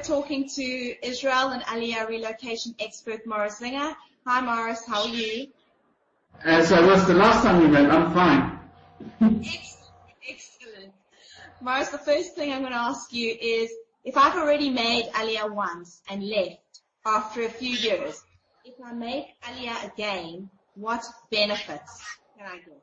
talking to Israel and Aliyah relocation expert Maurice. Hi Maurice, how are you? As I was the last time we met, I'm fine. Excellent. Maurice, the first thing I'm going to ask you is, if I've already made Aliyah once and left after a few years, if I make Aliyah again, what benefits can I get?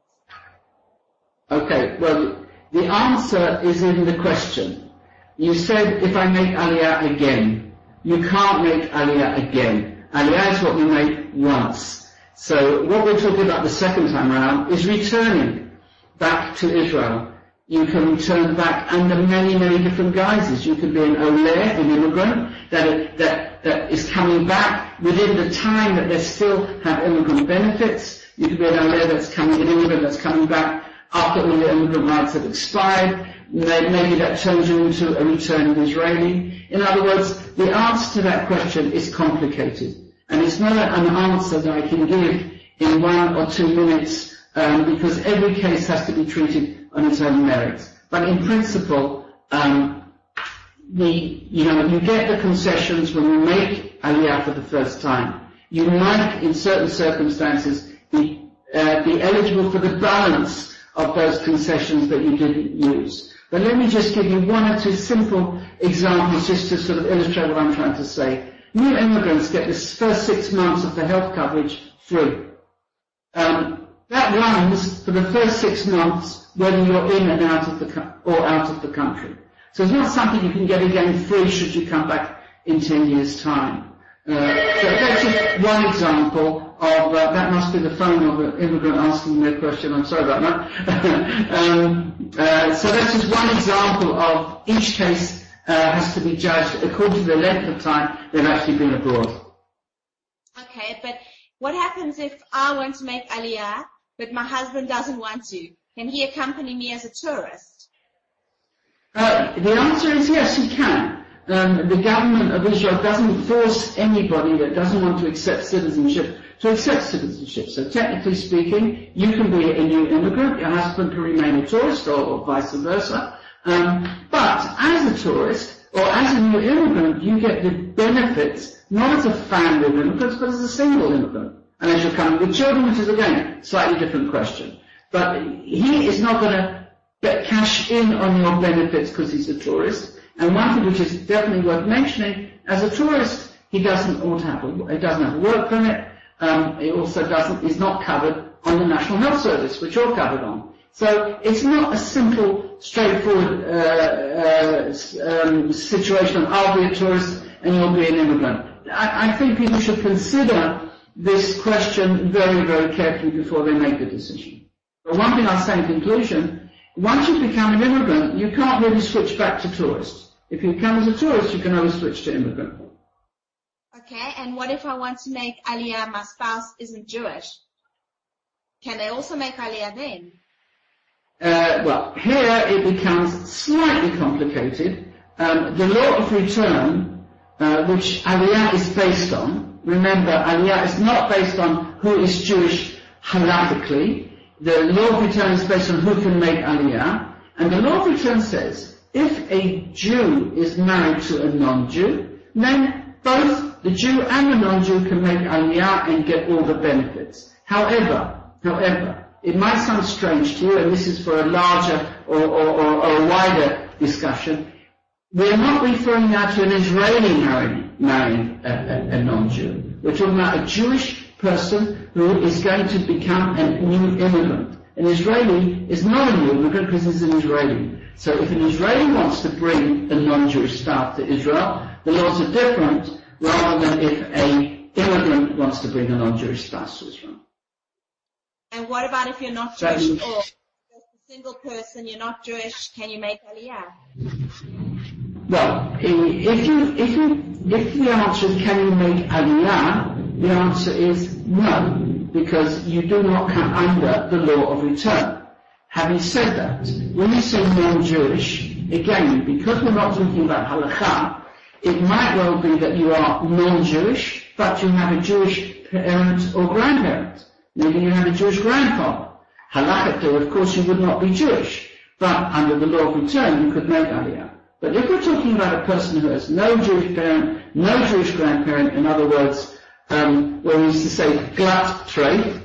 Okay, well, the answer is in the question. You said, if I make Aliyah again. You can't make Aliyah again. Aliyah is what we made once. So what we're talking about the second time around is returning back to Israel. You can return back under many, many different guises. You can be an Oleh, an immigrant, that is coming back within the time that they still have immigrant benefits. You can be an Oleh an immigrant that's coming back after all the immigrant rights have expired. Maybe that turns you into a returning Israeli. In other words, the answer to that question is complicated. And it's not an answer that I can give in 1 or 2 minutes, because every case has to be treated on its own merits. But in principle, you get the concessions when you make Aliyah for the first time. You might, in certain circumstances, be eligible for the balance of those concessions that you didn't use. But let me just give you 1 or 2 simple examples just to sort of illustrate what I'm trying to say. New immigrants get this first 6 months of the health coverage free. That runs for the first 6 months whether you're in and out of the country. So it's not something you can get again free should you come back in 10 years' time. So that's just one example of, that must be the phone of an immigrant asking me a question, I'm sorry about that. So that's just one example of each case has to be judged according to the length of time they've actually been abroad. Okay, but what happens if I want to make Aliyah, but my husband doesn't want to? Can he accompany me as a tourist? The answer is yes, he can. The government of Israel doesn't force anybody that doesn't want to accept citizenship to accept citizenship. So technically speaking, you can be a new immigrant, your husband can remain a tourist, or vice versa. But as a tourist, or as a new immigrant, you get the benefits, not as a family of immigrants, but as a single immigrant. And as you're coming with children, which is again, slightly different question. But he is not going to cash in on your benefits because he's a tourist. And one thing which is definitely worth mentioning, as a tourist, he doesn't have a work permit. He also is not covered on the National Health Service, which you're covered on. So it's not a simple, straightforward situation of I'll be a tourist and you'll be an immigrant. I think people should consider this question very, very carefully before they make the decision. But one thing I'll say in conclusion, once you become an immigrant, you can't really switch back to tourist. If you come as a tourist, you can always switch to immigrant. Okay, and what if I want to make Aliyah, my spouse isn't Jewish? Can they also make Aliyah then? Well, here it becomes slightly complicated. The law of return, which Aliyah is based on, remember, Aliyah is not based on who is Jewish halakhically. The law of return is based on who can make Aliyah. And the law of return says, if a Jew is married to a non-Jew, then both the Jew and the non-Jew can make Aliyah and get all the benefits. However, it might sound strange to you, and this is for a larger or a wider discussion. We're not referring now to an Israeli marrying a non-Jew. We're talking about a Jewish person who is going to become a new immigrant. An Israeli is not a new immigrant because he's an Israeli. So if an Israeli wants to bring a non-Jewish spouse to Israel, the laws are different rather than if an immigrant wants to bring a non-Jewish spouse to Israel. And what about if you're not Jewish or just a single person, you're not Jewish, can you make Aliyah? Well, if the answer is can you make Aliyah, the answer is no, because you do not come under the law of return. Having said that, when you say non-Jewish, again, because we're not talking about halakha, it might well be that you are non-Jewish, but you have a Jewish parent or grandparent. Maybe you have a Jewish grandfather. Halakhically, of course, you would not be Jewish, but under the law of return, you could make Aliyah. But if we're talking about a person who has no Jewish parent, no Jewish grandparent, in other words, where we used to say glut treif,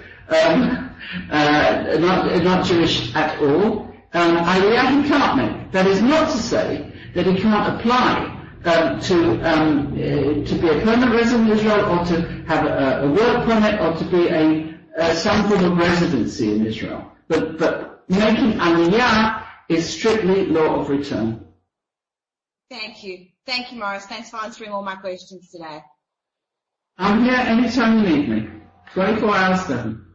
not Jewish at all, Aliyah he can't make. That is not to say that he can't apply to be a permanent resident in Israel, or to have a work permit, or to be some form of residency in Israel. But making Aliyah is strictly law of return. Thank you. Thank you, Maurice. Thanks for answering all my questions today. I'm here anytime you need me. 24 hours 7.